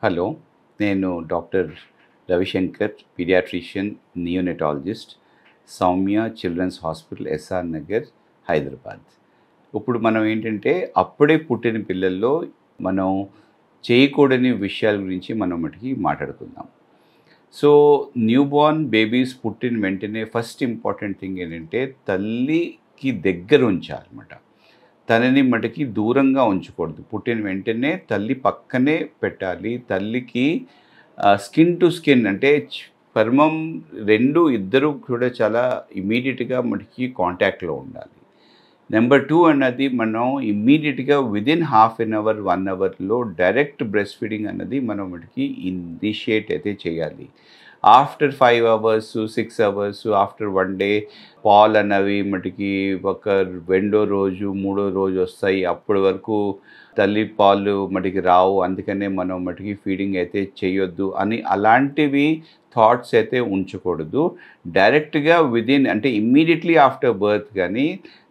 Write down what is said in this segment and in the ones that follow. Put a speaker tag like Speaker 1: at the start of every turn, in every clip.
Speaker 1: Hello, నేను doctor Ravishankar, pediatrician, neonatologist, Soumya children's hospital, SR Nagar, Hyderabad. ఇప్పుడు మనం ఏంటంటే, అప్పుడే పుట్టిన పిల్లల్లో మనం చేయకూడని విషయాల గురించి మనం మటుకి మాట్లాడుకుందాం. సో, న్యూబార్న్ బేబీస్ పుట్టిన వెంటనే ఫస్ట్ ఇంపార్టెంట్ థింగ్ ఏంటంటే, తల్లికి దగ్గర ఉంచాలన్నమాట. తనని మటుకి దూరంగా ఉంచకూడదు. పుట్టిన వెంటనే తల్లి పక్కనే పెట్టాలి. తల్లికి స్కిన్ టు స్కిన్ అంటే చర్మం ఇద్దరు కూడా చాలా ఇమ్మీడియట్‌గా మనకి కాంటాక్ట్‌లో ఉండాలి. నెంబర్ 2 అన్నది మనం ఇమ్మీడియట్‌గా విదిన్ హాఫ్ ఎన్ అవర్, 1 అవర్‌లో డైరెక్ట్ బ్రెస్ట్ ఫీడింగ్ అన్నది మనం మటుకి ఇనిషియేట్ అయితే చేయాలి. After 5 hours, 6 hours, after 1 day పాలు అన్నవి మటుకి ఒక రెండో రోజు, మూడో రోజు వస్తాయి. అప్పటి వరకు తల్లి పాలు మటుకి రావు. అందుకనే మనం మటుకి ఫీడింగ్ అయితే చేయొద్దు అని అలాంటివి థాట్స్ అయితే ఉంచకూడదు. డైరెక్ట్‌గా విదిన్ అంటే ఇమ్మీడియట్‌లీ ఆఫ్టర్ బర్త్ కానీ,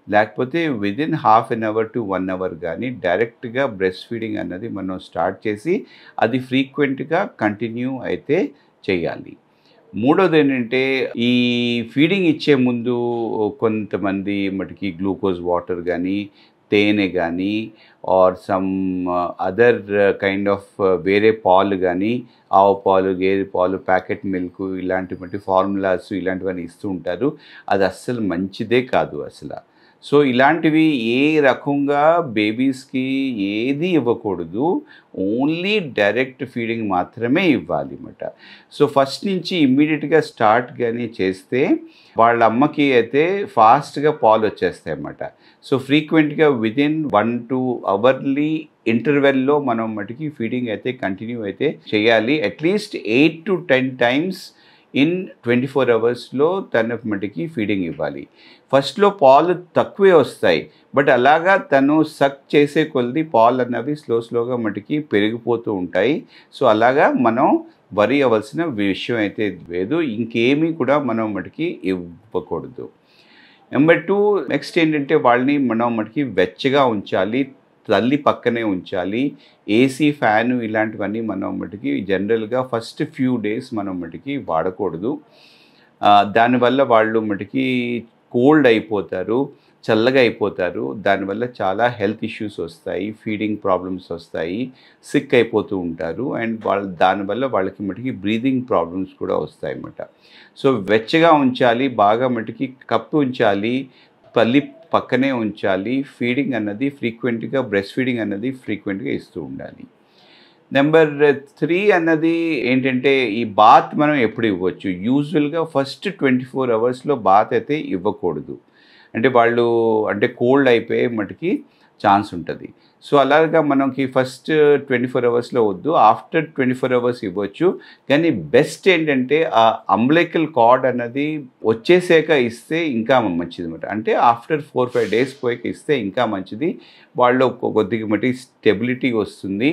Speaker 1: లేకపోతే within half an hour to 1 hour కానీ డైరెక్ట్‌గా బ్రెస్ట్ ఫీడింగ్ అన్నది మనం స్టార్ట్ చేసి అది ఫ్రీక్వెంట్‌గా కంటిన్యూ అయితే చేయాలి. మూడోదేంటంటే, ఈ ఫీడింగ్ ఇచ్చే ముందు కొంతమంది మటుకి గ్లూకోజ్ వాటర్ గానీ, తేనె గానీ or some other kind of వేరే పాలు గానీ, ఆవు పాలు, గేదె పాలు, ప్యాకెట్ మిల్క్ ఇలాంటి మట్టి ఫార్ములాస్ ఇలాంటివన్నీ ఇస్తూ ఉంటారు. అది అస్సలు మంచిదే కాదు అసల. సో, ఇలాంటివి ఏ రకంగా బేబీస్‌కి ఏది ఇవ్వకూడదు. ఓన్లీ డైరెక్ట్ ఫీడింగ్ మాత్రమే ఇవ్వాలి మాట. సో, ఫస్ట్ నుంచి ఇమ్మీడియట్‌గా స్టార్ట్ గాని చేస్తే వాళ్ళ అమ్మకి అయితే ఫాస్ట్‌గా పాలొచ్చేస్తాయన్నమాట. సో, ఫ్రీక్వెంట్‌గా విదిన్ 1-2 అవర్లీ ఇంటర్వెల్‌లో మనం మటుకి ఫీడింగ్ అయితే కంటిన్యూ అయితే చేయాలి. అట్‌లీస్ట్ 8-10 టైమ్స్ ఇన్ 24 అవర్స్‌లో తనకు మటుకి ఫీడింగ్ ఇవ్వాలి. ఫస్ట్‌లో పాలు తక్కువే వస్తాయి. బట్ అలాగా తను సక్ చేసే కొద్దీ పాలన్నవి స్లోగా మటుకి పెరిగిపోతూ ఉంటాయి. సో, అలాగా మనం వరీ అవ్వాల్సిన విషయం అయితే లేదు. ఇంకేమీ కూడా మనం మటుకి ఇవ్వకూడదు. నెంబర్ 2 నెక్స్ట్ ఏంటంటే, వాళ్ళని మనం మటుకి వెచ్చగా ఉంచాలి. తల్లి పక్కనే ఉంచాలి. ఏసీ, ఫ్యాను ఇలాంటివన్నీ మనం మటుకి జనరల్‌గా ఫస్ట్ ఫ్యూ డేస్ మనం మటుకి వాడకూడదు. దానివల్ల వాళ్ళు మటుకి కోల్డ్ అయిపోతారు, చల్లగా అయిపోతారు. దానివల్ల చాలా హెల్త్ ఇష్యూస్ వస్తాయి, ఫీడింగ్ ప్రాబ్లమ్స్ వస్తాయి, సిక్ అయిపోతూ ఉంటారు. అండ్ దానివల్ల వాళ్ళకి మటుకి బ్రీతింగ్ ప్రాబ్లమ్స్ కూడా వస్తాయన్నమాట. సో, వెచ్చగా ఉంచాలి, బాగా మటుకి కప్పి ఉంచాలి, తల్లి పక్కనే ఉంచాలి. ఫీడింగ్ అన్నది ఫ్రీక్వెంట్‌గా బ్రెస్ట్ ఫీడింగ్ అన్నది ఫ్రీక్వెంట్‌గా ఇస్తూ ఉండాలి. నెంబర్ 3 అన్నది ఏంటంటే, ఈ బాత్ మనం ఎప్పుడు ఇవ్వచ్చు. యూజువల్‌గా ఫస్ట్ 24 అవర్స్‌లో బాత్ అయితే ఇవ్వకూడదు. అంటే వాళ్ళు కోల్డ్ అయిపోయే మటుకి ఛాన్స్ ఉంటది. సో, అలాగా మనకి ఫస్ట్ 24 అవర్స్‌లో వద్దు. ఆఫ్టర్ 24 అవర్స్ ఇవ్వచ్చు. కానీ బెస్ట్ ఏంటంటే, ఆ అంబ్లికల్ కార్డ్ అన్నది వచ్చేసాక ఇస్తే ఇంకా మంచిదన్నమాట. అంటే ఆఫ్టర్ 4-5 డేస్ పోయాక ఇస్తే ఇంకా మంచిది. వాళ్ళు కొద్దిగా మటుకు స్టెబిలిటీ వస్తుంది.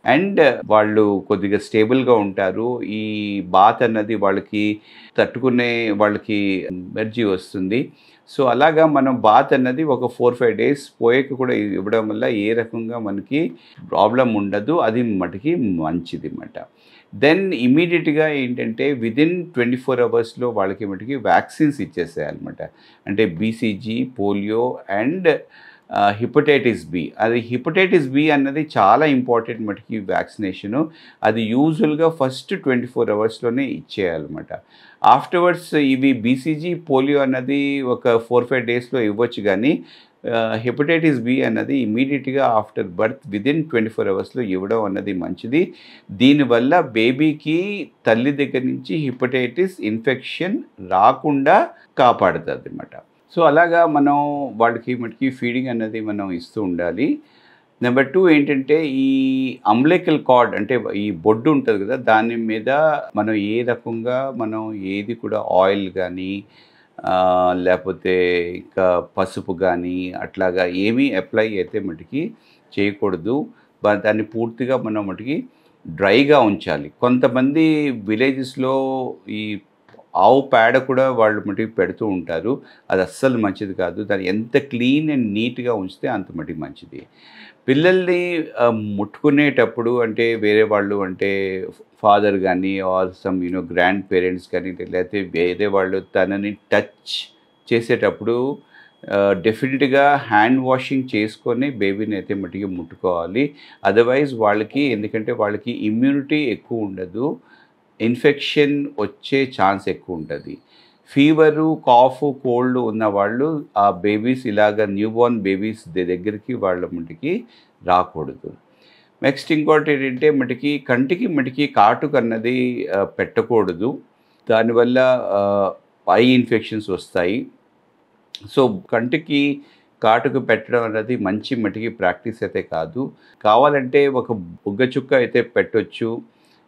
Speaker 1: అండ్ వాళ్ళు కొద్దిగా స్టేబుల్‌గా ఉంటారు. ఈ బాత్ అన్నది వాళ్ళకి ఎనర్జీ వస్తుంది. సో, అలాగా మనం బాత్ అన్నది ఒక 4-5 డేస్ పోయాక కూడా ఇవ్వడం వల్ల ఏ రకంగా మనకి ప్రాబ్లమ్ ఉండదు. అది మటుకి మంచిది మాట. దెన్ ఇమ్మీడియట్‌గా ఏంటంటే, విదిన్ 24 అవర్స్‌లో వాళ్ళకి మటుకి వ్యాక్సిన్స్ ఇచ్చేసేయాలన్నమాట. అంటే BCG, polio and hepatitis B. అది హెపటైటిస్ బి అన్నది చాలా ఇంపార్టెంట్ మటుకి వ్యాక్సినేషను. అది యూజువల్‌గా ఫస్ట్ 24 అవర్స్‌లోనే ఇచ్చేయాలన్నమాట. ఆఫ్టర్‌వర్డ్స్ ఇవి బీసీజీ, పోలియో అన్నది ఒక 4-5 డేస్‌లో ఇవ్వచ్చు గానీ, హెపటైటిస్ బి అన్నది ఇమ్మీడియట్‌గా ఆఫ్టర్ బర్త్ విదిన్ 24 అవర్స్‌లో ఇవ్వడం అన్నది మంచిది. దీనివల్ల బేబీకి తల్లి దగ్గర నుంచి హెపటైటిస్ ఇన్ఫెక్షన్ రాకుండా కాపాడుతుందన్నమాట. సో, అలాగా మనం వాళ్ళకి మటుకి ఫీడింగ్ అన్నది మనం ఇస్తూ ఉండాలి. నెంబర్ 2 ఏంటంటే, ఈ అంబ్లికల్ కార్డ్ అంటే ఈ బొడ్డు ఉంటది కదా! దాని మీద మనం ఏ రకంగా మనం ఏది కూడా ఆయిల్ గానీ, లేపోతే ఇంకా పసుపు గానీ, అట్లాగా ఏమీ అప్లై అయితే మటుకి చేయకూడదు. దాన్ని పూర్తిగా మనం మటుకి డ్రైగా ఉంచాలి. కొంతమంది విలేజెస్‌లో ఈ ఆవు పేడ కూడా వాళ్ళు మటుకు పెడుతూ ఉంటారు. అది అస్సలు మంచిది కాదు. దాన్ని ఎంత క్లీన్ అండ్ నీట్‌గా ఉంచితే అంత మటుకు మంచిది. పిల్లల్ని ముట్టుకునేటప్పుడు అంటే వేరే వాళ్ళు అంటే ఫాదర్ గానీ ఆర్ సమ్ గ్రాండ్ పేరెంట్స్ కానీ లేకపోతే వేరే వాళ్ళు తనని టచ్ చేసేటప్పుడు డెఫినెట్‌గా హ్యాండ్ వాషింగ్ చేసుకొని బేబీని అయితే మట్టికి ముట్టుకోవాలి. అదర్‌వైజ్ వాళ్ళకి ఎందుకంటే వాళ్ళకి ఇమ్యూనిటీ ఎక్కువ ఉండదు. ఇన్ఫెక్షన్ వచ్చే ఛాన్స్ ఎక్కువ ఉంటది. ఫీవరు, కాఫ్, కోల్డ్ ఉన్నవాళ్ళు ఆ బేబీస్ ఇలాగ న్యూబార్న్ బేబీస్ దగ్గరికి వాళ్ళ మటికి రాకూడదు. నెక్స్ట్ ఇంకోటి ఏంటంటే కంటికి కాటుక అన్నది పెట్టకూడదు. దానివల్ల ఐ ఇన్ఫెక్షన్స్ వస్తాయి. సో కంటికి కాటుక పెట్టడం అనేది మంచి మటికి ప్రాక్టీస్ అయితే కాదు. కావాలంటే ఒక బుగ్గ చుక్క అయితే పెట్టొచ్చు.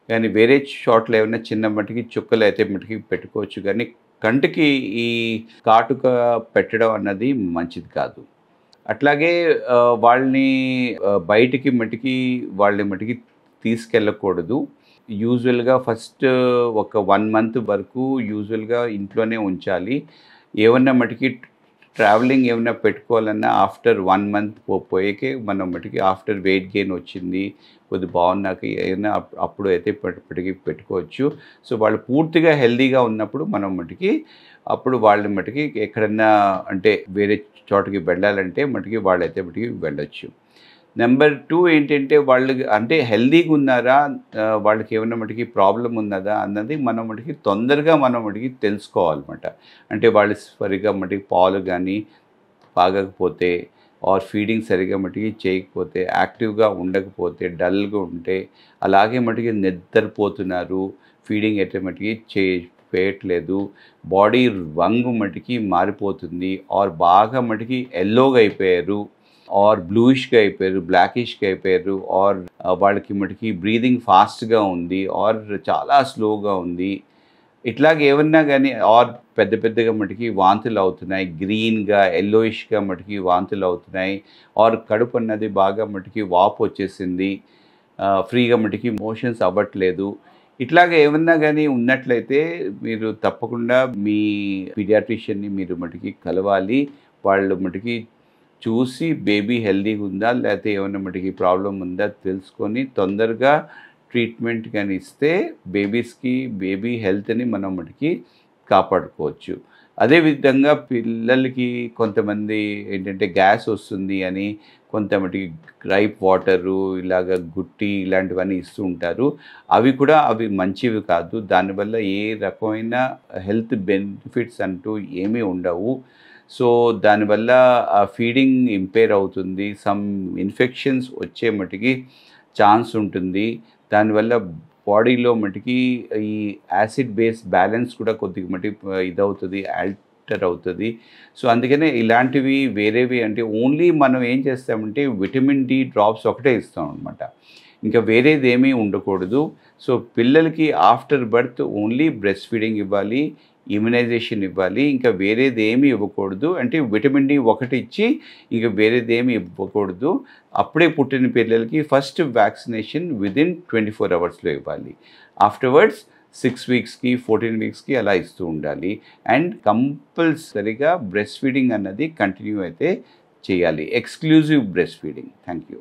Speaker 1: కానీ వేరే చోట్ల ఏమైనా చిన్న మటికి చుక్కలు అయితే మటికి పెట్టుకోవచ్చు. కానీ కంటికి ఈ కాటుక పెట్టడం అన్నది మంచిది కాదు. అట్లాగే వాళ్ళని బయటికి వాళ్ళని మటికి తీసుకెళ్ళకూడదు. యూజువల్‌గా ఫస్ట్ ఒక 1 మంత్ వరకు యూజువల్‌గా ఇంట్లోనే ఉంచాలి. ఏమన్నా మటికి ట్రావెలింగ్ ఏమైనా పెట్టుకోవాలన్నా ఆఫ్టర్ 1 మంత్ పోయాకే మనం మటికి ఆఫ్టర్ వెయిట్ గెయిన్ వచ్చింది కొద్దిగా బాగున్నాక ఏదైనా అప్పుడు అయితే పెట్టుకోవచ్చు. సో వాళ్ళు పూర్తిగా హెల్తీగా ఉన్నప్పుడు మనం మటికి అప్పుడు వాళ్ళని మటికి ఎక్కడన్నా అంటే వేరే చోటకి వెళ్ళాలంటే మటికి వాళ్ళైతే మటికి వెళ్ళొచ్చు. నెంబర్ 2 ఏంటంటే వాళ్ళకి అంటే హెల్తీగా ఉన్నారా, వాళ్ళకి ఏమైనా మటికి ప్రాబ్లం ఉన్నదా అన్నది మనం మటికి తొందరగా మనం మటికి తెలుసుకోవాలన్నమాట. అంటే వాళ్ళు సరిగ్గా మటికి పాలు కానీ తాగకపోతే ఆర్ ఫీడింగ్ సరిగ్గా మటికి చేయకపోతే, యాక్టివ్గా ఉండకపోతే, డల్గా ఉంటే, అలాగే మటికి నిద్రపోతున్నారు, ఫీడింగ్ అయితే మటికి చేయట్లేదు, బాడీ రంగు మటికి మారిపోతుంది ఆర్ బాగా మటికి ఎల్లోగా అయిపోయారు ఆర్ బ్లూయిష్గా అయిపోయారు, బ్లాకిష్గా అయిపోయారు ఆర్ వాళ్ళకి మటుకి బ్రీదింగ్ ఫాస్ట్గా ఉంది ఆర్ చాలా స్లోగా ఉంది, ఇట్లాగ ఏమన్నా కానీ ఆర్ పెద్దగా మటుకి వాంతులు అవుతున్నాయి, గ్రీన్గా ఎల్లోయిష్గా మటుకి వాంతులు అవుతున్నాయి ఆర్ కడుపు అన్నది బాగా మటుకి వాపు వచ్చేసింది, ఫ్రీగా మటుకి మోషన్స్ అవ్వట్లేదు, ఇట్లాగ ఏమన్నా కానీ ఉన్నట్లయితే మీరు తప్పకుండా మీ పీడియాట్రిషియన్ని మీరు మటుకి కలవాలి. వాళ్ళు మటుకి చూసి బేబీ హెల్తీగా ఉందా లేకపోతే ఏమైనా మటుకి ప్రాబ్లం ఉందా తెలుసుకొని తొందరగా ట్రీట్మెంట్ కానీ ఇస్తే బేబీ హెల్త్ని మనం మటుకి కాపాడుకోవచ్చు. అదేవిధంగా పిల్లలకి కొంతమంది ఏంటంటే గ్యాస్ వస్తుంది అని కొంత మటుకి గ్రైప్ వాటరు ఇలాగ గుట్టి ఇలాంటివన్నీ ఇస్తూ ఉంటారు. అవి మంచివి కాదు. దానివల్ల ఏ రకమైన హెల్త్ బెనిఫిట్స్ అంటూ ఏమీ ఉండవు. సో దానివల్ల ఆ ఫీడింగ్ ఇంపేర్ అవుతుంది, సమ్ ఇన్ఫెక్షన్స్ వచ్చే మటుకి ఛాన్స్ ఉంటుంది. దానివల్ల బాడీలో మటుకి ఈ యాసిడ్ బేస్ బ్యాలెన్స్ కూడా కొద్దిగా మటుకి ఇదవుతుంది, ఆల్టర్ అవుతుంది. సో అందుకనే ఇలాంటివి వేరేవి అంటే ఓన్లీ మనం ఏం చేస్తామంటే విటమిన్ డి డ్రాప్స్ ఒకటే ఇస్తాం అనమాట. ఇంకా వేరేది ఏమీ ఉండకూడదు. సో పిల్లలకి after birth only breast feeding ఇవ్వాలి, ఇమ్యునైజేషన్ ఇవ్వాలి, ఇంకా వేరేది ఏమీ ఇవ్వకూడదు. అంటే విటమిన్ డి ఒకటి ఇచ్చి ఇంకా వేరేది ఏమీ ఇవ్వకూడదు. అప్పుడే పుట్టిన పిల్లలకి ఫస్ట్ వ్యాక్సినేషన్ విదిన్ 24 అవర్స్లో ఇవ్వాలి. ఆఫ్టర్వర్డ్స్ 6 వీక్స్కి 14 వీక్స్కి అలా ఇస్తూ ఉండాలి. అండ్ కంపల్సరీగా బ్రెస్ట్ ఫీడింగ్ అన్నది కంటిన్యూ అయితే చేయాలి, exclusive breast feeding. Thank you.